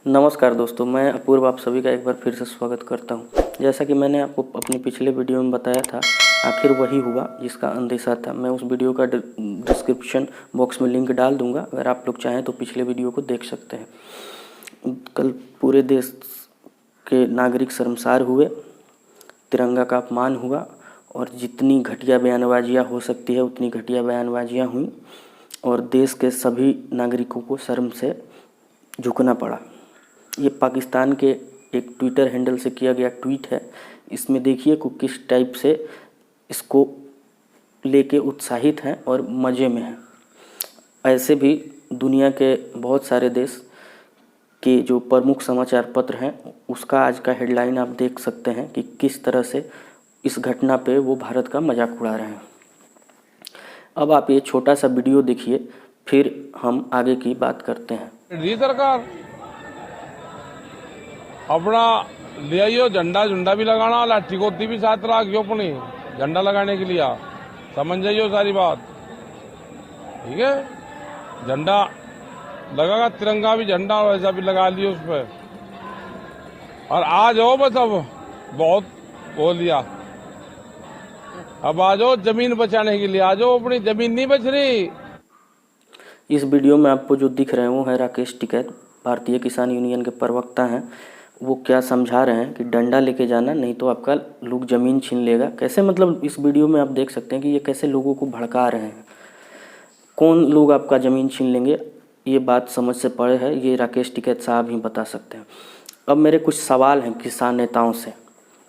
नमस्कार दोस्तों, मैं अपूर्व आप सभी का एक बार फिर से स्वागत करता हूं। जैसा कि मैंने आपको अपने पिछले वीडियो में बताया था, आखिर वही हुआ जिसका अंदेशा था। मैं उस वीडियो का डिस्क्रिप्शन बॉक्स में लिंक डाल दूंगा, अगर आप लोग चाहें तो पिछले वीडियो को देख सकते हैं। कल पूरे देश के नागरिक शर्मसार हुए, तिरंगा का अपमान हुआ और जितनी घटिया बयानबाजियाँ हो सकती है उतनी घटिया बयानबाजियाँ हुई और देश के सभी नागरिकों को शर्म से झुकना पड़ा। ये पाकिस्तान के एक ट्विटर हैंडल से किया गया ट्वीट है। इसमें देखिए को किस टाइप से इसको लेके उत्साहित हैं और मज़े में हैं। ऐसे भी दुनिया के बहुत सारे देश के जो प्रमुख समाचार पत्र हैं उसका आज का हेडलाइन आप देख सकते हैं कि किस तरह से इस घटना पे वो भारत का मजाक उड़ा रहे हैं। अब आप ये छोटा सा वीडियो देखिए, फिर हम आगे की बात करते हैं। जी सरकार अपना ले आइयो, झंडा झुंडा भी लगाना, लाठी गोती भी साथ रखियो अपनी झंडा लगाने के लिए। समझ जाइयो सारी बात, ठीक है। झंडा लगागा, तिरंगा भी झंडा वैसा भी लगा लियो उस पर। और आ जाओ, बस अब बहुत बोल दिया, अब आ जाओ जमीन बचाने के लिए, आ जाओ, अपनी जमीन नहीं बच रही। इस वीडियो में आपको जो दिख रहे हैं वो है राकेश टिकैत, भारतीय किसान यूनियन के प्रवक्ता हैं। वो क्या समझा रहे हैं कि डंडा लेके जाना, नहीं तो आपका लोग ज़मीन छीन लेगा। कैसे, मतलब इस वीडियो में आप देख सकते हैं कि ये कैसे लोगों को भड़का रहे हैं। कौन लोग आपका ज़मीन छीन लेंगे, ये बात समझ से परे है, ये राकेश टिकैत साहब ही बता सकते हैं। अब मेरे कुछ सवाल हैं किसान नेताओं से,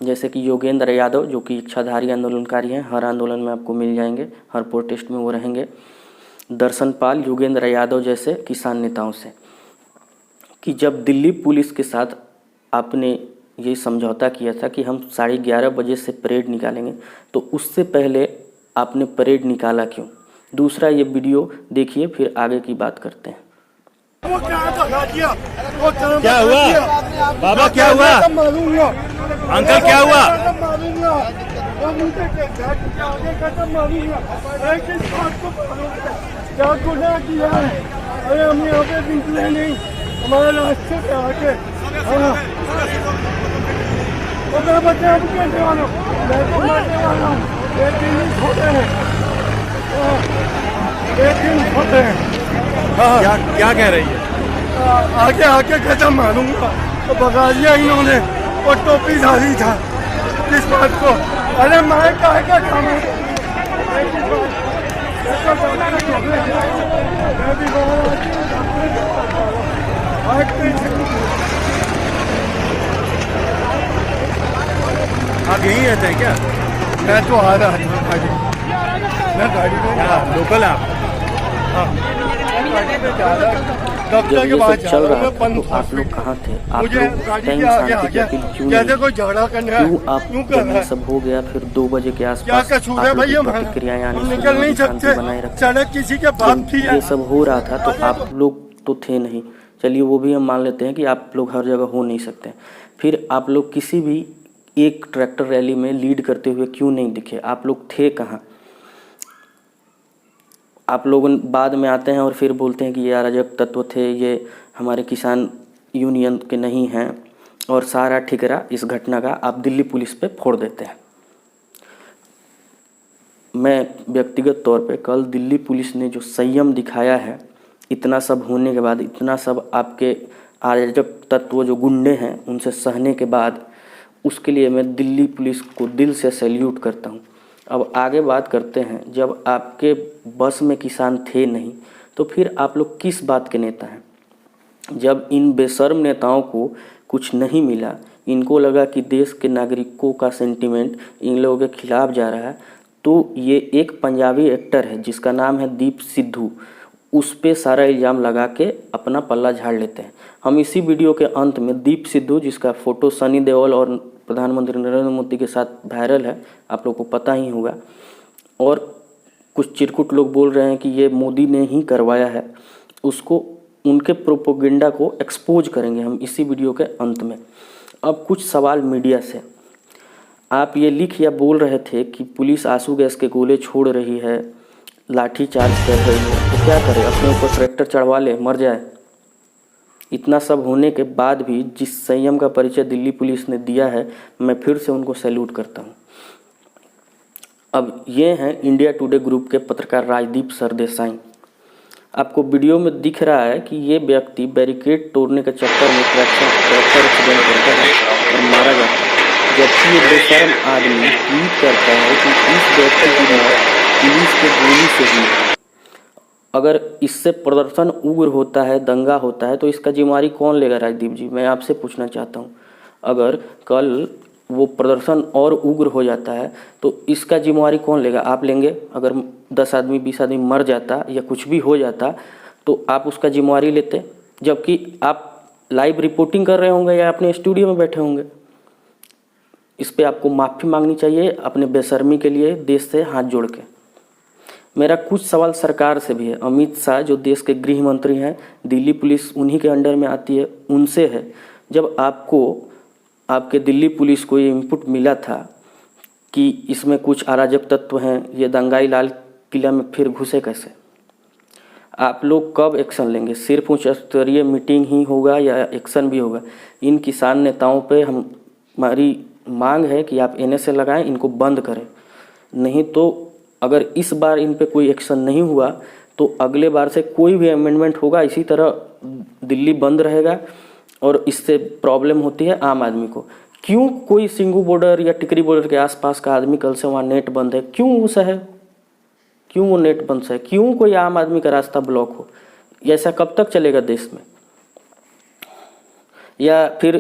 जैसे कि योगेंद्र यादव जो कि इच्छाधारी आंदोलनकारी हैं, हर आंदोलन में आपको मिल जाएंगे, हर प्रोटेस्ट में वो रहेंगे। दर्शन पाल, योगेंद्र यादव जैसे किसान नेताओं से कि जब दिल्ली पुलिस के साथ आपने ये समझौता किया था कि हम 11:30 बजे से परेड निकालेंगे, तो उससे पहले आपने परेड निकाला क्यों? दूसरा ये वीडियो देखिए, फिर आगे की बात करते हैं। क्या हुआ बाबा, क्या हुआ अंकल, क्या हुआ? क्या गुनाह किया है? अरे हम यहाँ पे निकले नहीं, हमारे रास्ते पे आके तो मैं बच्चा कहने वाला हूँ, मैं तो मरने वाला हूँ। एक दिन ही छोटे हैं, एक दिन छोटे हैं। क्या कह रही है? आगे आके खत्म मारूंगा। तो भगा दिया इन्होंने और टोपी धारी था किस बात को? अरे मैं क्या काम है? आप यहीं रहते हैं क्या? मैं तो आ रहा था गाड़ी, मैं गाड़ी में लोकल आप? जब ये सब चल रहा था तो आप लोग कहाँ थे? आप लोग टाइम शांति की अपील क्यों नहीं? क्यों आप जब ये सब हो गया फिर 2 बजे के आसपास आप लोग प्रतिक्रियाएं आनी शुरू हुई, शांति बनाए रखी? ये सब हो रहा था तो आप लोग तो थे नहीं, चलिए वो भी हम मान लेते हैं कि आप लोग हर जगह हो नहीं सकते। फिर आप लोग किसी भी एक ट्रैक्टर रैली में लीड करते हुए क्यों नहीं दिखे? आप लोग थे कहाँ? आप लोग बाद में आते हैं और फिर बोलते हैं कि ये अराजक तत्व थे, ये हमारे किसान यूनियन के नहीं हैं, और सारा ठिकरा इस घटना का आप दिल्ली पुलिस पे फोड़ देते हैं। मैं व्यक्तिगत तौर पे कल दिल्ली पुलिस ने जो संयम दिखाया है, इतना सब होने के बाद, इतना सब आपके अराजक तत्व जो गुंडे हैं उनसे सहने के बाद, उसके लिए मैं दिल्ली पुलिस को दिल से सैल्यूट करता हूँ। अब आगे बात करते हैं, जब आपके बस में किसान थे नहीं तो फिर आप लोग किस बात के नेता हैं? जब इन बेशर्म नेताओं को कुछ नहीं मिला, इनको लगा कि देश के नागरिकों का सेंटिमेंट इन लोगों के खिलाफ जा रहा है, तो ये एक पंजाबी एक्टर है जिसका नाम है दीप सिद्धू, उस पे सारा इल्ज़ाम लगा के अपना पल्ला झाड़ लेते हैं। हम इसी वीडियो के अंत में दीप सिद्धू, जिसका फ़ोटो सनी देओल और प्रधानमंत्री नरेंद्र मोदी के साथ वायरल है, आप लोग को पता ही होगा, और कुछ चिरकुट लोग बोल रहे हैं कि ये मोदी ने ही करवाया है, उसको, उनके प्रोपोगेंडा को एक्सपोज करेंगे हम इसी वीडियो के अंत में। अब कुछ सवाल मीडिया से। आप ये लिख या बोल रहे थे कि पुलिस आंसू गैस के गोले छोड़ रही है, लाठी चार्ज कर रही है, तो क्या करे? अपने ऊपर ट्रैक्टर चढ़वा ले, मर जाए? इतना सब होने के बाद भी जिस संयम का परिचय दिल्ली पुलिस ने दिया है, मैं फिर से उनको सैल्यूट करता हूँ। अब ये हैं इंडिया टुडे ग्रुप के पत्रकार राजदीप सरदेसाई। आपको वीडियो में दिख रहा है कि ये व्यक्ति बैरिकेड तोड़ने के चक्कर में ट्रैक्टर एक्सीडेंट करता है और मारा जाता है, जबकि ये बेशर्म आदमी ट्वीट करता है कि इस व्यक्ति की मौत पुलिस के गोली से हुई है। अगर इससे प्रदर्शन उग्र होता है, दंगा होता है, तो इसका जिम्मेवारी कौन लेगा राजदीप जी? मैं आपसे पूछना चाहता हूँ। अगर कल वो प्रदर्शन और उग्र हो जाता है तो इसका जिम्मेवारी कौन लेगा? आप लेंगे? अगर 10 आदमी 20 आदमी मर जाता या कुछ भी हो जाता तो आप उसका जिम्मेवारी लेते, जबकि आप लाइव रिपोर्टिंग कर रहे होंगे या अपने स्टूडियो में बैठे होंगे। इस पे आपको माफ़ी मांगनी चाहिए अपने बेशर्मी के लिए, देश से हाथ जोड़ के। मेरा कुछ सवाल सरकार से भी है। अमित शाह जो देश के गृह मंत्री हैं, दिल्ली पुलिस उन्हीं के अंडर में आती है, उनसे है। जब आपके दिल्ली पुलिस को ये इनपुट मिला था कि इसमें कुछ अराजक तत्व हैं, ये दंगाई लाल किला में फिर घुसे कैसे, आप लोग कब एक्शन लेंगे? सिर्फ उच्च स्तरीय मीटिंग ही होगा या एक्शन भी होगा? इन किसान नेताओं पे हमारी मांग है कि आप NSA लगाएं, इनको बंद करें। नहीं तो अगर इस बार इन पे कोई एक्शन नहीं हुआ तो अगले बार से कोई भी अमेंडमेंट होगा, इसी तरह दिल्ली बंद रहेगा और इससे प्रॉब्लम होती है आम आदमी को। क्यों कोई सिंगू बॉर्डर या टिकरी बॉर्डर के आसपास का आदमी कल से वहाँ नेट बंद है, क्यों वो सहे? क्यों वो नेट बंद है? क्यों कोई आम आदमी का रास्ता ब्लॉक हो? ऐसा कब तक चलेगा देश में? या फिर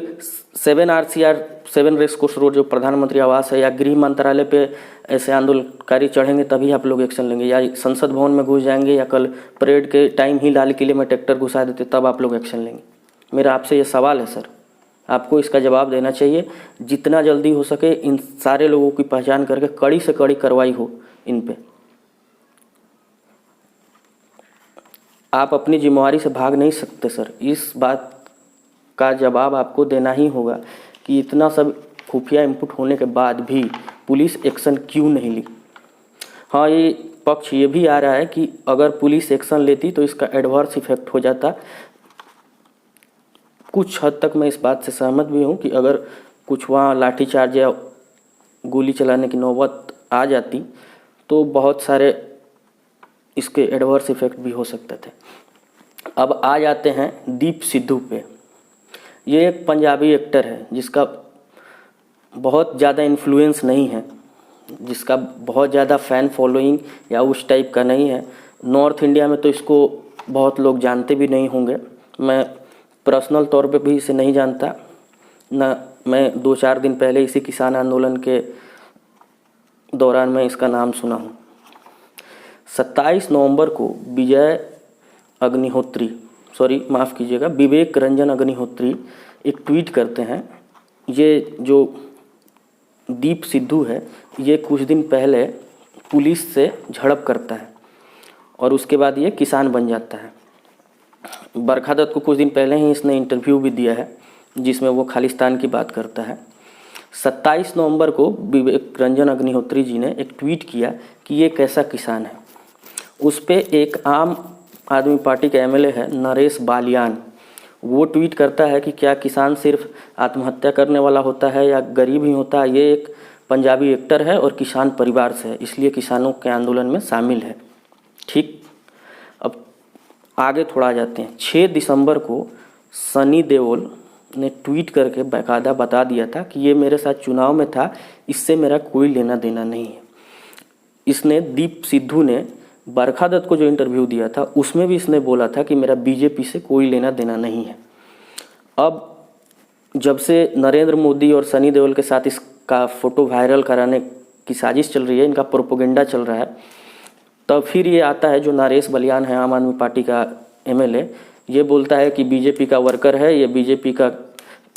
7 RCR 7 रेस कोर्स रोड जो प्रधानमंत्री आवास है या गृह मंत्रालय पे ऐसे आंदोलनकारी चढ़ेंगे तभी आप लोग एक्शन लेंगे, या संसद भवन में घुस जाएंगे, या कल परेड के टाइम ही लाल किले में ट्रैक्टर घुसा देते तब आप लोग एक्शन लेंगे? मेरा आपसे ये सवाल है सर, आपको इसका जवाब देना चाहिए। जितना जल्दी हो सके इन सारे लोगों की पहचान करके कड़ी से कड़ी कार्रवाई हो इन पे। आप अपनी जिम्मेवारी से भाग नहीं सकते सर। इस बात का जवाब आपको देना ही होगा कि इतना सब खुफिया इनपुट होने के बाद भी पुलिस एक्शन क्यों नहीं ली। हाँ, ये पक्ष ये भी आ रहा है कि अगर पुलिस एक्शन लेती तो इसका एडवर्स इफेक्ट हो जाता। कुछ हद तक मैं इस बात से सहमत भी हूँ कि अगर कुछ वहाँ लाठीचार्ज या गोली चलाने की नौबत आ जाती तो बहुत सारे इसके एडवर्स इफेक्ट भी हो सकते थे। अब आ जाते हैं दीप सिद्धू पे। ये एक पंजाबी एक्टर है जिसका बहुत ज़्यादा इन्फ्लुएंस नहीं है, जिसका बहुत ज़्यादा फ़ैन फॉलोइंग या उस टाइप का नहीं है। नॉर्थ इंडिया में तो इसको बहुत लोग जानते भी नहीं होंगे। मैं पर्सनल तौर पे भी इसे नहीं जानता ना। मैं 2-4 दिन पहले इसी किसान आंदोलन के दौरान मैं इसका नाम सुना हूँ। 27 नवंबर को विवेक रंजन अग्निहोत्री एक ट्वीट करते हैं। ये जो दीप सिद्धू है ये कुछ दिन पहले पुलिस से झड़प करता है और उसके बाद ये किसान बन जाता है। बरखा दत्त को कुछ दिन पहले ही इसने इंटरव्यू भी दिया है जिसमें वो खालिस्तान की बात करता है। 27 नवंबर को विवेक रंजन अग्निहोत्री जी ने एक ट्वीट किया कि ये कैसा किसान है। उस पे एक आम आदमी पार्टी का MLA है नरेश बालियान, वो ट्वीट करता है कि क्या किसान सिर्फ आत्महत्या करने वाला होता है या गरीब ही होता है? ये एक पंजाबी एक्टर है और किसान परिवार से है, इसलिए किसानों के आंदोलन में शामिल है। ठीक, अब आगे थोड़ा जाते हैं। 6 दिसंबर को सनी देओल ने ट्वीट करके बाकायदा बता दिया था कि ये मेरे साथ चुनाव में था, इससे मेरा कोई लेना देना नहीं है। इसने दीप सिद्धू ने बरखा दत्त को जो इंटरव्यू दिया था उसमें भी इसने बोला था कि मेरा बीजेपी से कोई लेना देना नहीं है। अब जब से नरेंद्र मोदी और सनी देओल के साथ इसका फ़ोटो वायरल कराने की साजिश चल रही है, इनका प्रोपोगेंडा चल रहा है, तब फिर ये आता है जो नरेश बलियान है आम आदमी पार्टी का MLA, ये बोलता है कि बीजेपी का वर्कर है, ये बीजेपी का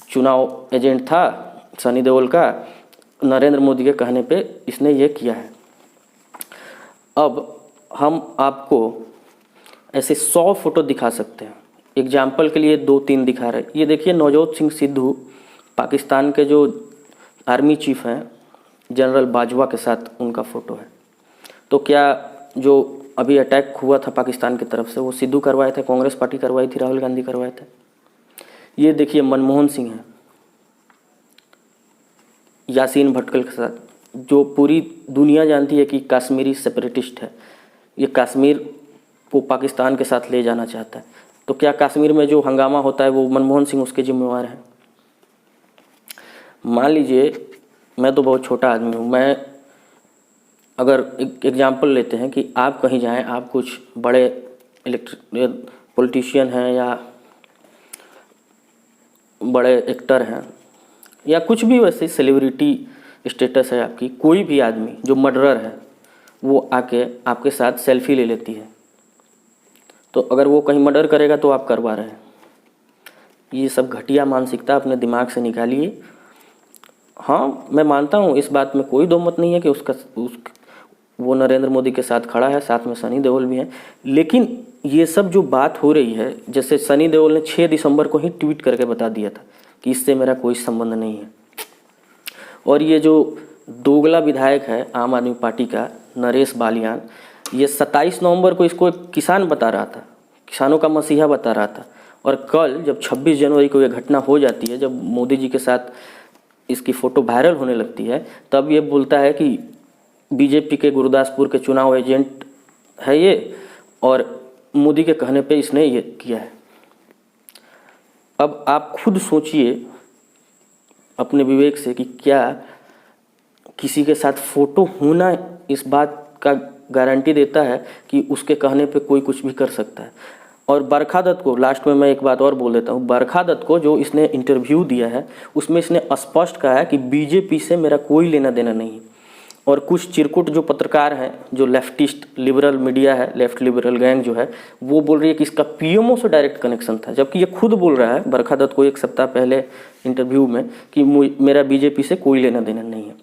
चुनाव एजेंट था सनी देओल का, नरेंद्र मोदी के कहने पे इसने ये किया है। अब हम आपको ऐसे 100 फोटो दिखा सकते हैं। एग्जाम्पल के लिए 2-3 दिखा रहे। ये देखिए नवजोत सिंह सिद्धू पाकिस्तान के जो आर्मी चीफ हैं जनरल बाजवा के साथ उनका फ़ोटो है। तो क्या जो अभी अटैक हुआ था पाकिस्तान की तरफ से वो सिद्धू करवाए थे, कांग्रेस पार्टी करवाई थी, राहुल गांधी करवाए थे? ये देखिए मनमोहन सिंह है यासीन भटकल के साथ, जो पूरी दुनिया जानती है कि कश्मीरी सेपरेटिस्ट है, ये कश्मीर को पाकिस्तान के साथ ले जाना चाहता है। तो क्या कश्मीर में जो हंगामा होता है वो मनमोहन सिंह उसके जिम्मेवार हैं? मान लीजिए मैं तो बहुत छोटा आदमी हूँ, मैं अगर एक एग्जाम्पल लेते हैं कि आप कहीं जाएं, आप कुछ बड़े पॉलिटिशियन हैं या बड़े एक्टर हैं या कुछ भी वैसे सेलिब्रिटी स्टेटस है आपकी, कोई भी आदमी जो मर्डरर है वो आके आपके साथ सेल्फी ले लेती है, तो अगर वो कहीं मर्डर करेगा तो आप करवा रहे हैं। ये सब घटिया मानसिकता अपने दिमाग से निकालिए। हाँ, मैं मानता हूँ, इस बात में कोई दो मत नहीं है कि वो नरेंद्र मोदी के साथ खड़ा है, साथ में सनी देओल भी हैं, लेकिन ये सब जो बात हो रही है, जैसे सनी देओल ने 6 दिसंबर को ही ट्वीट करके बता दिया था कि इससे मेरा कोई संबंध नहीं है। और ये जो दोगला विधायक है आम आदमी पार्टी का नरेश बालियान, ये 27 नवंबर को इसको एक किसान बता रहा था, किसानों का मसीहा बता रहा था, और कल जब 26 जनवरी को ये घटना हो जाती है, जब मोदी जी के साथ इसकी फ़ोटो वायरल होने लगती है, तब ये बोलता है कि बीजेपी के गुरदासपुर के चुनाव एजेंट है ये, और मोदी के कहने पे इसने ये किया है। अब आप खुद सोचिए अपने विवेक से कि क्या किसी के साथ फ़ोटो होना इस बात का गारंटी देता है कि उसके कहने पे कोई कुछ भी कर सकता है। और बरखा दत्त को, लास्ट में मैं एक बात और बोल देता हूँ, बरखा दत्त को जो इसने इंटरव्यू दिया है उसमें इसने स्पष्ट कहा है कि बीजेपी से मेरा कोई लेना देना नहीं है। और कुछ चिरकुट जो पत्रकार हैं, जो लेफ्टिस्ट लिबरल मीडिया है, लेफ्ट लिबरल गैंग जो है, वो बोल रही है कि इसका पीएमओ से डायरेक्ट कनेक्शन था, जबकि ये खुद बोल रहा है बरखा दत्त को 1 सप्ताह पहले इंटरव्यू में कि मेरा बीजेपी से कोई लेना देना नहीं है।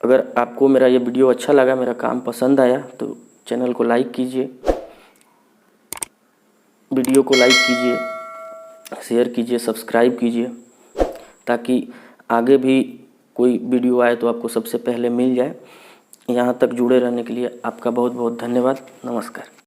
अगर आपको मेरा ये वीडियो अच्छा लगा, मेरा काम पसंद आया, तो चैनल को लाइक कीजिए, वीडियो को लाइक कीजिए, शेयर कीजिए, सब्सक्राइब कीजिए, ताकि आगे भी कोई वीडियो आए तो आपको सबसे पहले मिल जाए। यहाँ तक जुड़े रहने के लिए आपका बहुत बहुत धन्यवाद। नमस्कार।